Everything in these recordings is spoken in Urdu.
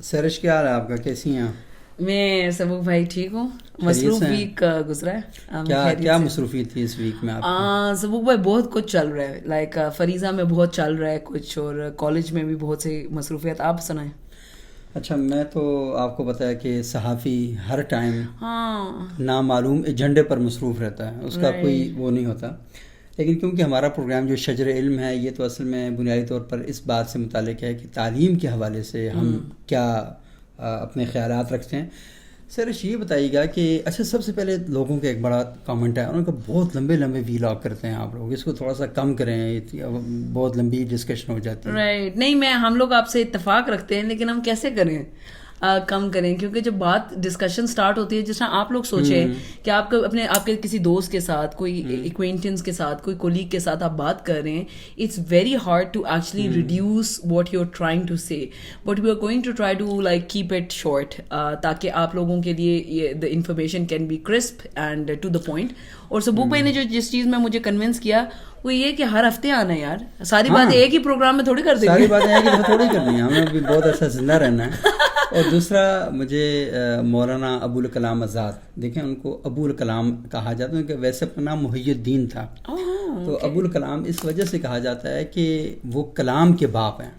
سرش کیا حال ہے آپ کا؟ کیسی ہیں آپ؟ میں سبق بھائی ٹھیک ہوں. مصروف ویک گزرا ہے. کیا مصروفیت تھی اس ویک میں آپ کی؟ سبق بھائی بہت کچھ چل رہا ہے. لائک فریضہ میں بہت چل رہا ہے کچھ, اور کالج میں بھی بہت سی مصروفیات. آپ سنائیں. اچھا, میں تو آپ کو پتا ہے کہ صحافی ہر ٹائم ہاں نامعلوم ایجنڈے پر مصروف رہتا ہے, اس کا کوئی وہ نہیں ہوتا. لیکن کیونکہ ہمارا پروگرام جو شجر علم ہے, یہ تو اصل میں بنیادی طور پر اس بات سے متعلق ہے کہ تعلیم کے حوالے سے ہم کیا اپنے خیالات رکھتے ہیں. سرش یہ بتائیے گا کہ اچھا, سب سے پہلے لوگوں کا ایک بڑا کامنٹ ہے, انہوں کا بہت لمبے لمبے ویلاگ کرتے ہیں آپ لوگ, اس کو تھوڑا سا کم کریں, بہت لمبی ڈسکشن ہو جاتی ہے. رائٹ. نہیں, ہم لوگ آپ سے اتفاق رکھتے ہیں, لیکن ہم کیسے کریں, کم کریں, کیونکہ جب بات ڈسکشن سٹارٹ ہوتی ہے, جس طرح آپ لوگ سوچیں کہ آپ کے کسی دوست کے ساتھ, کوئی ایکوینٹنس کے ساتھ, کوئی کولیگ کے ساتھ آپ بات کر رہے ہیں, it's very hard to actually reduce what you are trying to say, but we are going to try to like keep it short, تاکہ آپ لوگوں کے لیے the information can be crisp and to the point. اور سبوک بھائی نے جس چیز میں مجھے کنونس کیا وہ یہ کہ ہر ہفتے آنا ہے یار, ساری باتیں ایک ہی پروگرام میں تھوڑی کر دیں گے. ساری باتیں ایک ہی تھوڑی کرنی ہے, ہمیں بھی بہت عرصہ زندہ رہنا ہے. اور دوسرا, مجھے مولانا ابوالکلام آزاد, دیکھیں ان کو ابو الکلام کہا جاتا ہے, کہ ویسے اپنا نام محی الدین تھا, تو ابوالکلام اس وجہ سے کہا جاتا ہے کہ وہ کلام کے باپ ہیں,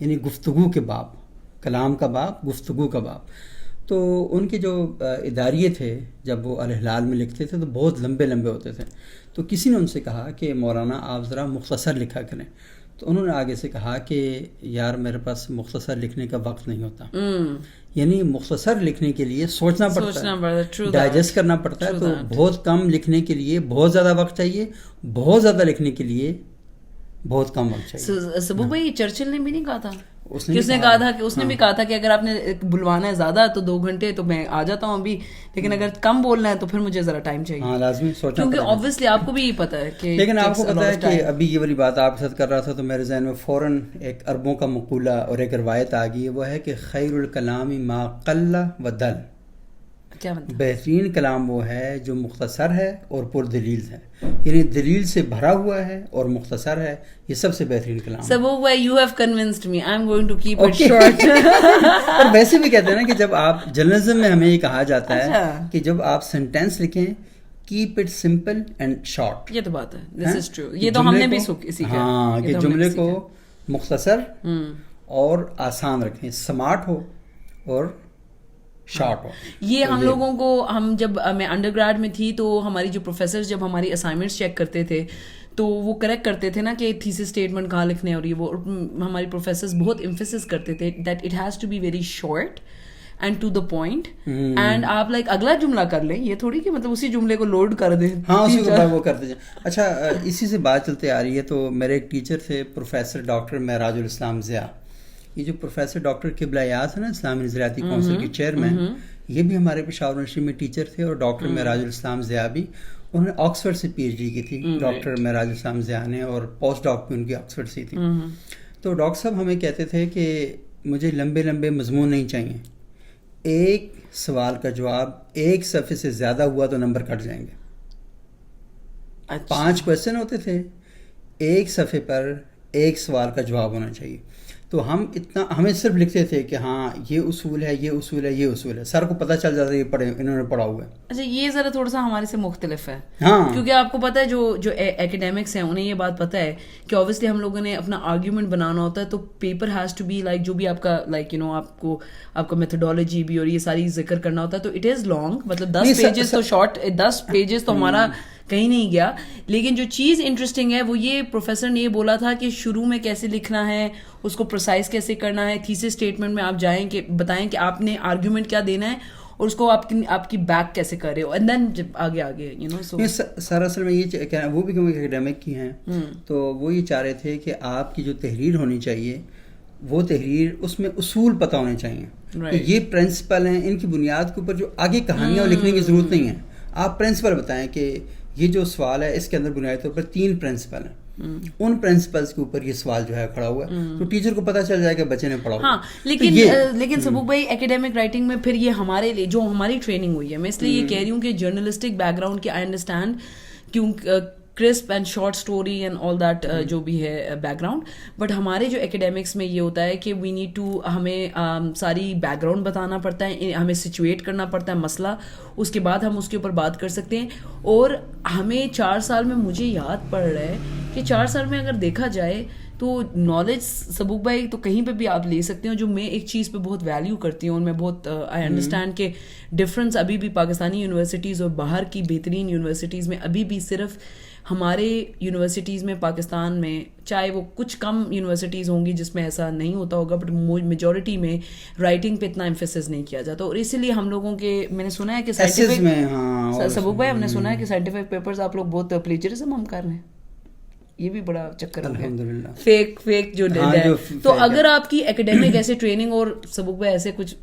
یعنی گفتگو کے باپ, کلام کا باپ, گفتگو کا باپ. تو ان کے جو اداریے تھے جب وہ الہلال میں لکھتے تھے تو بہت لمبے لمبے ہوتے تھے. تو کسی نے ان سے کہا کہ مولانا آپ ذرا مختصر لکھا کریں, تو انہوں نے آگے سے کہا کہ یار میرے پاس مختصر لکھنے کا وقت نہیں ہوتا, یعنی مختصر لکھنے کے لیے سوچنا پڑتا ہے, ڈائجسٹ کرنا پڑتا ہے, تو بہت کم لکھنے کے لیے بہت زیادہ وقت چاہیے, بہت زیادہ لکھنے کے لیے بہت کم وقت چاہیے. سبو بھائی چرچل نے بھی نہیں کہا تھا, اس نے بھی کہا تھا کہ اگر آپ نے بلوانا ہے زیادہ تو 2 گھنٹے تو میں آ جاتا ہوں ابھی, لیکن اگر کم بولنا ہے تو پھر مجھے ذرا ٹائم چاہیے. ہاں لازمی سوچنا, کیونکہ obviously آپ کو بھی یہ پتا ہے کہ, لیکن آپ کو پتا ہے کہ ابھی یہ والی بات آپ کے ساتھ کر رہا تھا تو میرے ذہن میں فوراً ایک عربوں کا مقولہ اور ایک روایت آ گئی, وہ ہے کہ خیر الکلام ما قل و دل. کیا مطلب؟ بہترین کلام وہ ہے جو مختصر ہے اور پر دلیل ہے, یعنی دلیل سے بھرا ہوا ہے اور مختصر ہے, یہ سب سے بہترین کلام ہے. So you have convinced me, I'm going to keep it short. اور ویسے بھی کہتے ہیں نا کہ جب آپ جرنلزم میں ہمیں یہ کہا جاتا ہے کہ جب آپ سینٹینس لکھیں cap it simple and short. یہ تو بات ہے, this is true. یہ تو ہم نے بھی سیکھا. ہاں, کہ جملے کو مختصر اور آسان رکھیں, اسمارٹ ہو اور شارٹ ہو. یہ ہم لوگوں کو, ہم جب میں انڈر گریڈ میں تھی تو ہماری جو پروفیسر جب ہماری اسائنمنٹس چیک کرتے تھے تو وہ کریکٹ کرتے تھے نا کہ تھیسس اسٹیٹمنٹ کہاں لکھنے ہیں, اور یہ وہ ہماری پروفیسرز بہت ایمفیسس کرتے تھے that it has to be very short and to the point, and آپ لائک اگلا جملہ کر لیں, یہ تھوڑی کہ مطلب اسی جملے کو لوڈ کر دیں. ہاں, اسی کو وہ کرتے جائیں. اچھا, اسی سے بات چلتے آ رہی ہے, تو میرے ایک ٹیچر تھے پروفیسر ڈاکٹر معراج الاسلام ضیاء. یہ جو پروفیسر ڈاکٹر قبلہ یاس ہے نا, اسلامی نظریاتی کونسل کے چیئرمین, یہ بھی ہمارے پشاور یونیورسٹی میں ٹیچر تھے. اور ڈاکٹر معراج الاسلام ضیاء بھی, انہوں نے آکسفورڈ سے پی ایچ ڈی کی تھی ڈاکٹر معراج الاسلام ضیاء نے, اور پوسٹ ڈاک بھی ان کی آکسفورڈ سے تھی. تو ڈاکٹر صاحب ہمیں کہتے تھے کہ مجھے لمبے لمبے مضمون نہیں چاہیے, ایک سوال کا جواب 1 صفحے سے زیادہ ہوا تو نمبر کٹ جائیں گے. 5 کویشچن ہوتے تھے, 1 صفحے پر 1 سوال کا جواب ہونا چاہیے. تو ہمیں صرف لکھتے تھے کہ ہاں یہ اصول ہے, یہ اصول ہے, یہ اصول ہے. سر کو پتہ چل جاتا ہے یہ انہوں نے پڑھا ہوا ہے. اچھا, یہ ذرا تھوڑا سا ہمارے سے مختلف ہے. ہاں, کیونکہ آپ کو پتہ ہے جو ایکیڈیمکس ہیں انہیں یہ بات پتہ ہے کہ obviously ہم لوگوں نے اپنا آرگیومنٹ بنانا ہوتا ہے, تو paper has to be like جو بھی آپ کا لائک آپ کا میتھڈالوجی بھی اور یہ ساری ذکر کرنا ہوتا ہے, تو اٹ از لانگ, مطلب 10 پیجز تو شارٹ, 10 پیجز تو ہمارا کہیں نہیں گیا. لیکن جو چیز انٹرسٹنگ ہے وہ یہ, پروفیسر نے یہ بولا تھا کہ شروع میں کیسے لکھنا ہے, اس کو پرسائز کیسے کرنا ہے, تھیسس اسٹیٹمنٹ میں آپ جائیں کہ بتائیں کہ آپ نے آرگیومنٹ کیا دینا ہے, اور اس کو آپ کی بیک کیسے کر رہے ہو, اینڈ دین جب آگے سر اصل میں یہ کہنا, وہ بھی اکیڈیمک کی ہیں, تو وہ یہ چاہ رہے تھے کہ آپ کی جو تحریر ہونی چاہیے وہ تحریر, اس میں اصول پتہ ہونے چاہیے, کہ یہ پرنسپل ہیں, ان کی بنیاد کے اوپر جو آگے کہانیاں لکھنے کی ضرورت نہیں ہے. آپ پرنسپل بتائیں کہ یہ جو سوال ہے اس کے اندر بنیادی طور پر 3 پرنسپل ہیں, ان پرنسپلس کے اوپر یہ سوال جو ہے کھڑا ہوا ہے, تو ٹیچر کو پتہ چل جائے کہ بچے نے پڑھا. ہاں, لیکن سبوک بھائی ایکیڈیمک رائٹنگ میں پھر یہ ہمارے لیے جو ہماری ٹریننگ ہوئی ہے, میں اس لیے یہ کہہ رہی ہوں کہ جرنلسٹک بیک گراؤنڈ کی آئی انڈرسٹینڈ, کیوں crisp and short story and all that جو بھی ہے بیک گراؤنڈ. بٹ ہمارے جو اکیڈیمکس میں یہ ہوتا ہے کہ وی نیڈ ٹو, ہمیں ساری بیک گراؤنڈ بتانا پڑتا ہے, ہمیں سچویٹ کرنا پڑتا ہے مسئلہ, اس کے بعد ہم اس کے اوپر بات کر سکتے ہیں. اور ہمیں 4 سال میں, مجھے یاد پڑ رہا ہے کہ 4 سال میں اگر دیکھا جائے تو نالج سبوک بھائی تو کہیں پہ بھی آپ لے سکتے ہو. جو میں ایک چیز پہ بہت ویلیو کرتی ہوں اور میں بہت آئی انڈرسٹینڈ کہ ڈفرینس ابھی بھی پاکستانی یونیورسٹیز اور باہر کی بہترین یونیورسٹیز میں ابھی بھی صرف ہمارے یونیورسٹیز میں پاکستان میں, چاہے وہ کچھ کم یونیورسٹیز ہوں گی جس میں ایسا نہیں ہوتا ہوگا, بٹ میجورٹی میں رائٹنگ پہ اتنا ایمفیسس نہیں کیا جاتا. اور اسی لیے ہم لوگوں کے, میں نے سنا ہے کہ سائنٹیفک, سبوک بھائی ہم نے سنا ہے کہ سائنٹیفک پیپرز آپ لوگ بہت پلیجرزم ہم کر رہے ہیں. یہ بھی بڑا چکر ہے, فیک جو ڈیٹا ہے. تو اگر آپ کی اکیڈیمک ایسے ٹریننگ, اور سبوک بھائی ایسے کچھ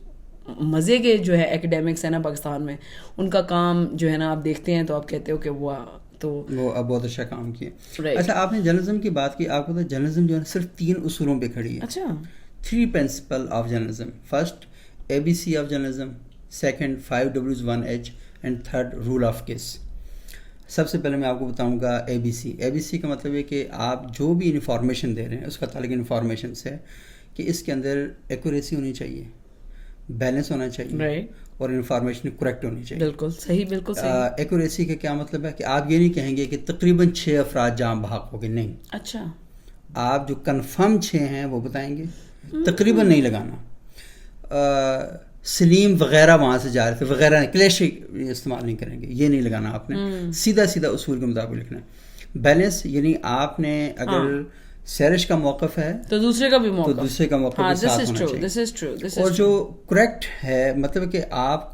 مزے کے جو ہے اکیڈیمکس ہے نا پاکستان میں, ان کا کام جو ہے نا آپ دیکھتے ہیں تو آپ کہتے ہو کہ واہ, تو وہ اب بہت اچھا کام کیا. اچھا آپ نے جرنلزم کی بات کی, آپ کو جرنلزم جو ہے صرف 3 اصولوں پہ کھڑی ہے. اچھا 3 principle of journalism. First ABC of journalism, second 5 Ws 1 H, and third rule of case. سب سے پہلے میں آپ کو بتاؤں گا ABC کا مطلب ہے کہ آپ جو بھی انفارمیشن دے رہے ہیں اس کا تعلق انفارمیشن سے, کہ اس کے اندر ایکوریسی ہونی چاہیے, بیلنس ہونا چاہیے, اور انفارمیشن کریکٹ ہونی چاہیے. بالکل صحیح, بالکل صحیح. ایکوریسی کا کیا مطلب ہے کہ آپ یہ نہیں کہیں گے کہ تقریباً 6 افراد جہاں بھاگ ہو گئے, نہیں. اچھا آپ جو کنفرم 6 ہیں وہ بتائیں گے, تقریباً نہیں لگانا. سلیم وغیرہ وہاں سے جا رہے تھے وغیرہ, کلیشے استعمال نہیں کریں گے, یہ نہیں لگانا آپ نے, سیدھا اصول کے مطابق لکھنا ہے. بیلنس یعنی آپ نے اگر سیرش کا موقف ہے تو دوسرے کا بھی موقف, تو دوسرے کا موقف بھی ساتھ ہونا چاہیے. اور جو کریکٹ ہے مطلب کہ آپ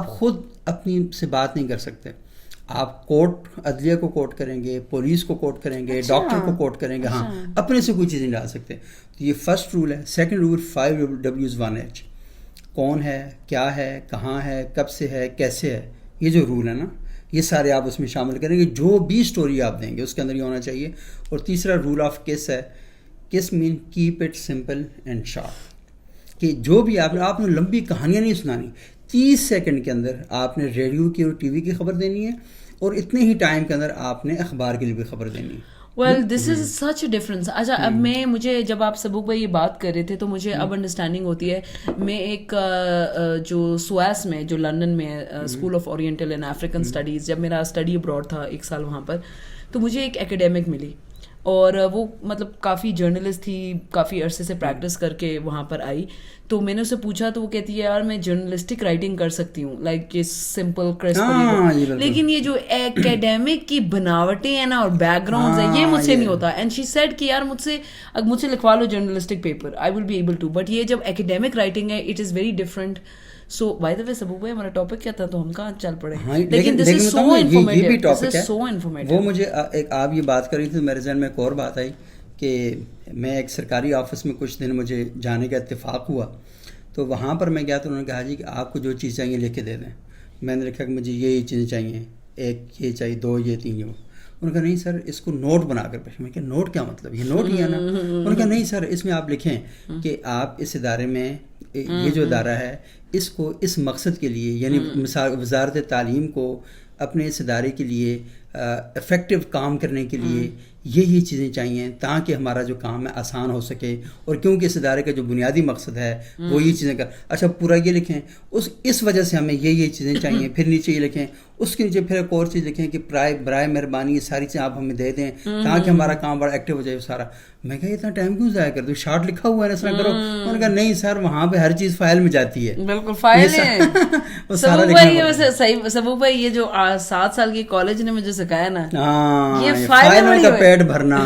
خود اپنی سے بات نہیں کر سکتے, آپ کورٹ عدلیہ کو کوٹ کریں گے, پولیس کو کوٹ کریں گے, ڈاکٹر کو کوٹ کریں گے, ہاں اپنے سے کوئی چیز نہیں ڈال سکتے. تو یہ فرسٹ رول ہے. سیکنڈ رول 5 Ws 1 H, کون ہے, کیا ہے, کہاں ہے, کب سے ہے, کیسے ہے, یہ جو رول ہے نا یہ سارے آپ اس میں شامل کریں گے. جو بھی سٹوری آپ دیں گے اس کے اندر یہ ہونا چاہیے. اور تیسرا رول آف کیس ہے, کیس مین keep it simple and short, کہ جو بھی آپ نے لمبی کہانیاں نہیں سنانی, 30 سیکنڈ کے اندر آپ نے ریڈیو کی اور TV کی خبر دینی ہے, اور اتنے ہی ٹائم کے اندر آپ نے اخبار کے لیے بھی خبر دینی ہے. Well this is such a difference. اچھا اب مجھے جب آپ سبوک بھائی یہ بات کر رہے تھے تو مجھے اب انڈرسٹینڈنگ ہوتی ہے. میں ایک جو سواس میں, جو لندن میں ہے, school of oriental and African studies, جب میرا اسٹڈی ابراڈ تھا 1 سال وہاں پر, تو مجھے ایک اکیڈیمک ملی, اور وہ مطلب کافی جرنلسٹ تھی, کافی عرصے سے پریکٹس کر کے وہاں پر آئی. تو میں نے اسے پوچھا تو وہ کہتی ہے یار میں جرنلسٹک رائٹنگ کر سکتی ہوں, لائک یہ سمپل کرسپ, لیکن یہ جو اکیڈیمک کی بناوٹیں ہیں نا اور بیک گراؤنڈز ہیں یہ مجھ سے نہیں ہوتا. اینڈ شی سیڈ کہ یار مجھ سے لکھوا لو journalistic paper, I will be able to, but یہ جب اکیڈیمک رائٹنگ ہے it is very different. So by the way سبوک بھائی ہمارا ٹاپک کیا تھا تو ہم کہاں چل پڑے, لیکن دس از سو انفارمیٹیو. وہ مجھے آپ یہ بات کر رہی تھی میرے ذہن میں ایک اور بات آئی کہ میں ایک سرکاری آفس میں کچھ دن مجھے جانے کا اتفاق ہوا, تو وہاں پر میں گیا تو انہوں نے کہا جی کہ آپ کو جو چیز چاہیے لکھ کے دے دیں. میں نے لکھا کہ مجھے یہ چیزیں چاہیے, 1 یہ چاہیے, 2 یہ, 3 یہ. انہوں نے کہا نہیں سر اس کو نوٹ بنا کر پیش. میں کہا نوٹ کیا مطلب, یہ نوٹ ہی ہے نا. انہوں نے کہا نہیں سر اس میں آپ لکھیں کہ آپ اس ادارے میں, یہ جو ادارہ ہے اس کو اس مقصد کے لیے, یعنی وزارت تعلیم کو اپنے اس ادارے کے لیے افیکٹو کام کرنے کے لیے یہ چیزیں چاہیے تاکہ ہمارا جو کام ہے آسان ہو سکے, اور کیونکہ اس ادارے کا جو بنیادی مقصد ہے وہ یہ چیزیں اچھا پورا یہ لکھیں اس وجہ سے ہمیں یہ چیزیں چاہیے. پھر نیچے یہ لکھیں, اس کے نیچے پھر ایک اور چیز لکھیں کہ برائے مہربانی یہ ساری چیزیں آپ ہمیں دے دیں تاکہ ہمارا کام بڑا ایکٹیو ہو جائے سارا. میں کہا اتنا ٹائم کیوں ضائع کر دو, شارٹ لکھا ہوا ہے نا, کرو. انہوں نے کہا نہیں سر وہاں پہ ہر چیز فائل میں جاتی ہے. بالکل فائل ہے. سبوک بھائی یہ جو 7 سال کی کالج نے مجھے سکھایا نا, یہ فائل کا پیٹ بھرنا,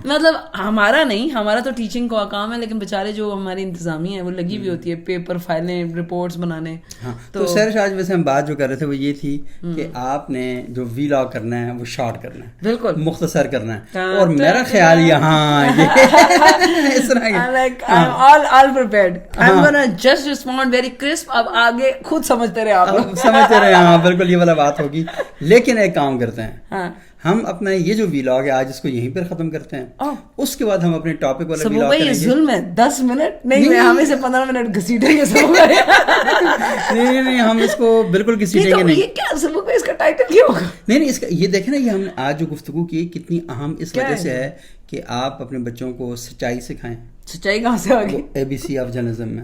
مطلب ہمارا نہیں, ہمارا تو ٹیچنگ کا کام ہے, لیکن بیچارے جو ہماری انتظامیہ ہے وہ لگی ہوئی ہوتی ہے پیپر فائلیں رپورٹس بنانے. تو سر آج ویسے ہم بات جو کر رہے تھے وہ یہ تھی کہ آپ نے جو ویلاگ کرنا ہے وہ شارٹ کرنا ہے, بالکل مختصر کرنا ہے. اور میرا خیال یہاں اس اب آگے خود سمجھتے رہے آپ سمجھتے رہے. ہاں بالکل یہ والا بات ہوگی. لیکن ایک کام کرتے ہیں, ہم اپنا یہ جو ویلاگ ہے آج اس کو یہیں پر ختم کرتے ہیں, اس کے بعد ہم اپنے ٹاپک والا ویلاگ کریں گے. ظلم ہے 10 منٹ نہیں, ہمیں سے 15 منٹ گھسیٹیں گے سب. نہیں ہم اس کو بالکل گھسیٹیں گے نہیں. یہ کیا سبق ہے, اس کا ٹائٹل کیا ہوگا؟ نہیں اس کا یہ دیکھیں نا, یہ ہم نے آج جو گفتگو کی کتنی اہم اس وجہ سے ہے کہ آپ اپنے بچوں کو سچائی سکھائیں. سچائی کہاں سے آ گئی؟ ABC آف جرنلزم میں.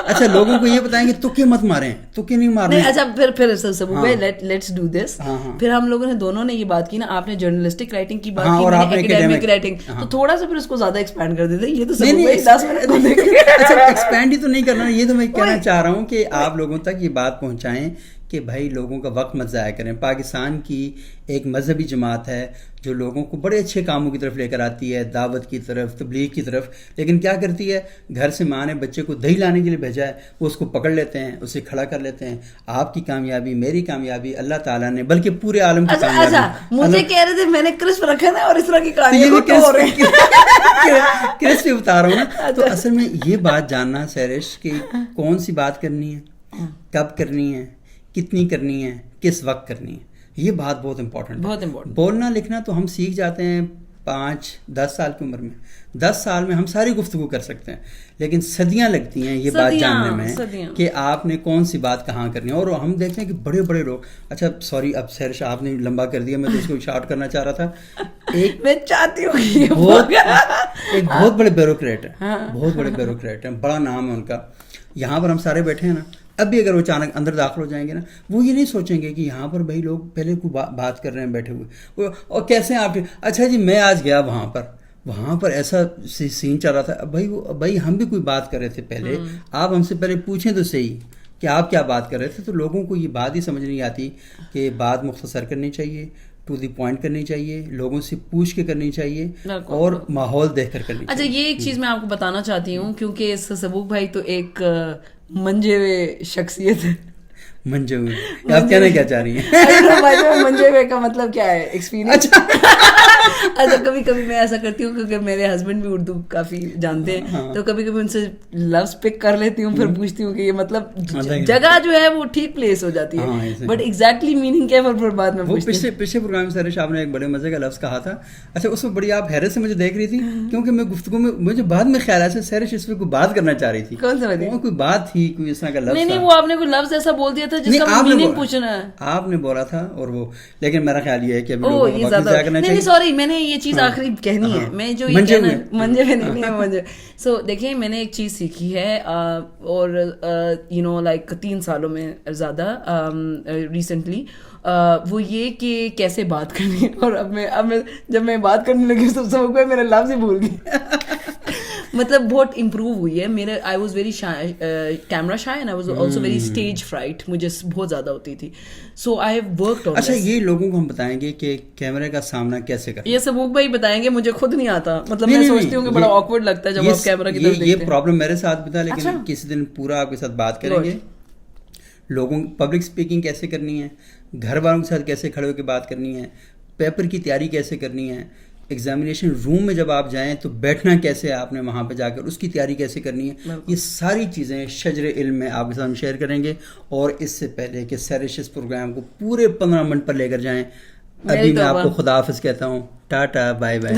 اچھا لوگوں کو یہ بتائیں کہ تکے مت ماریں, تکے نہیں مارنے. اچھا پھر سبو بھائی لیٹس ڈو دس. پھر ہم لوگوں نے دونوں نے یہ بات کی نا, آپ نے جرنلسٹک رائٹنگ کی بات کی, میں نے ایکیڈیمک رائٹنگ, تو تھوڑا سا پھر اس کو زیادہ ایکسپینڈ کر دیتے. یہ تو سبو بھائی 10 منٹ. اچھا ایکسپینڈ ہی تو نہیں کرنا, یہ تو میں کہنا چاہ رہا ہوں کہ آپ لوگوں تک یہ بات پہنچائیں کہ بھائی لوگوں کا وقت مت ضائع کریں. پاکستان کی ایک مذہبی جماعت ہے جو لوگوں کو بڑے اچھے کاموں کی طرف لے کر آتی ہے, دعوت کی طرف, تبلیغ کی طرف, لیکن کیا کرتی ہے, گھر سے ماں نے بچے کو دہی لانے کے لیے بھیجا ہے, وہ اس کو پکڑ لیتے ہیں, اسے کھڑا کر لیتے ہیں. آپ کی کامیابی, میری کامیابی, اللہ تعالیٰ نے بلکہ پورے عالم کی کامیابی. مجھے کہہ رہے تھے میں نے کرسپ رکھا نا, اور اس طرح کی کہانیاں کرسپ بتا رہا ہوں نا. تو اصل میں یہ بات جاننا سیرش کہ کون سی بات کرنی ہے, کب کرنی ہے, کتنی کرنی ہے, کس وقت کرنی ہے, یہ بات بہت امپورٹنٹ ہے. بہت امپورٹنٹ. بولنا لکھنا تو ہم سیکھ جاتے ہیں 5-10 سال کی عمر میں. 10 سال میں ہم ساری گفتگو کر سکتے ہیں, لیکن صدیاں لگتی ہیں یہ بات جاننے میں کہ آپ نے کون سی بات کہاں کرنی ہے. اور ہم دیکھتے ہیں کہ بڑے بڑے لوگ, اچھا سوری اب سیرش آپ نے لمبا کر دیا, میں تو اس کو شارٹ کرنا چاہ رہا تھا. میں چاہتی ہوں ایک بہت بڑے بیوروکریٹ ہیں, بہت بڑے بیوروکریٹ ہیں, بڑا نام ہے ان کا. یہاں پر ہم سارے بیٹھے ہیں نا, اب بھی اگر وہ اچانک اندر داخل ہو جائیں گے نا, وہ یہ نہیں سوچیں گے کہ یہاں پر بھائی لوگ پہلے کو بات کر رہے ہیں بیٹھے ہوئے, اور کیسے ہیں آپ. اچھا جی میں آج گیا وہاں پر ایسا سین چل رہا تھا. بھائی ہم بھی کوئی بات کر رہے تھے پہلے, آپ ہم سے پہلے پوچھیں تو صحیح کہ آپ کیا بات کر رہے تھے. تو لوگوں کو یہ بات ہی سمجھ نہیں آتی کہ بات مختصر کرنی چاہیے, ٹو دی پوائنٹ کرنی چاہیے, لوگوں سے پوچھ کے کرنی چاہیے, اور ماحول دیکھ کر کرنی چاہیے. اچھا یہ ایک چیز میں آپ کو بتانا چاہتی ہوں, کیونکہ سبوک بھائی تو ایک منجے ہوئے شخصیت ہے. منجے ہوئے, آپ کہنا کیا چاہ رہی ہیں؟ منجے ہوئے کا مطلب کیا ہے, ایکسپیرینس. اچھا کبھی کبھی میں ایسا کرتی ہوں کیونکہ میرے ہسبینڈ بھی اردو کافی جانتے ہیں, تو کبھی کبھی ان سے لفظ پک کر لیتی ہوں, پھر پوچھتی ہوں کہ یہ مطلب جگہ جو ہے وہ ٹھیک پلیس ہو جاتی ہے, بٹ ایگزیکٹلی میننگ کیا ہے پھر بعد میں پوچھتی ہوں. پچھلے پروگرام میں سیرش آپ نے ایک بڑے مزے کا لفظ کہا تھا. اچھا اس میں بڑی آپ حیرت سے مجھے دیکھ رہی تھی, کیونکہ میں گفتگو میں مجھے بعد میں خیال آیا سیرش اس پہ کوئی بات کرنا چاہ رہی تھی. کون سی بات؟ کوئی بات تھی, کوئی اس طرح کا لفظ. نہیں وہ آپ نے کوئی لفظ ایسا بول دیا تھا جس کا میننگ پوچھنا ہے, آپ نے بولا تھا. اور وہ لیکن میرا خیال یہ ہے کہ ابھی لوگوں کو وقت ضائع کرنا چاہیے. سوری میں نے یہ چیز آخری کہنی ہے, میں جو یہ کہنا منجے میں نہیں منجے. سو دیکھیں میں نے ایک چیز سیکھی ہے, اور یو نو لائک 3 سالوں میں زیادہ ریسنٹلی, وہ یہ کہ کیسے بات کرنی ہے. اور اب میں جب میں بات کرنے لگی تو سب کو میرے لفظ ہی بھول گئی. مطلب بہت امپروو ہوئی ہے میرے. I was very camera shy and I was also very stage fright, مجھے بہت زیادہ ہوتی تھی. سو آئی ہیو ورکڈ آن. اچھا یہ لوگوں کو ہم بتائیں گے کہ کیمرے کا سامنا کیسے کریں. یہ سبوک بھائی بتائیں گے, مجھے خود نہیں آتا. مطلب میں سوچتی ہوں کہ بڑا آکورڈ لگتا ہے جب آپ کیمرہ کی طرف دیکھتے ہیں. یہ پرابلم میرے ساتھ بھی تھا, لیکن کسی دن پورا آپ کے ساتھ بات کریں گے. لوگوں پبلک اسپیکنگ کیسے کرنی ہے, گھر والوں کے ساتھ کیسے کھڑے ہو کے بات کرنی ہے, پیپر کی تیاری کیسے کرنی ہے, ایگزامینیشن روم میں جب آپ جائیں تو بیٹھنا کیسے ہے آپ نے وہاں پہ جا کر, اس کی تیاری کیسے کرنی ہے. یہ ساری چیزیں شجر علم میں آپ کے ساتھ شیئر کریں گے. اور اس سے پہلے کہ سیرش اس پروگرام کو پورے 15 منٹ پر لے کر جائیں, ابھی میں آپ کو خدا حافظ کہتا ہوں. Tata bye bye.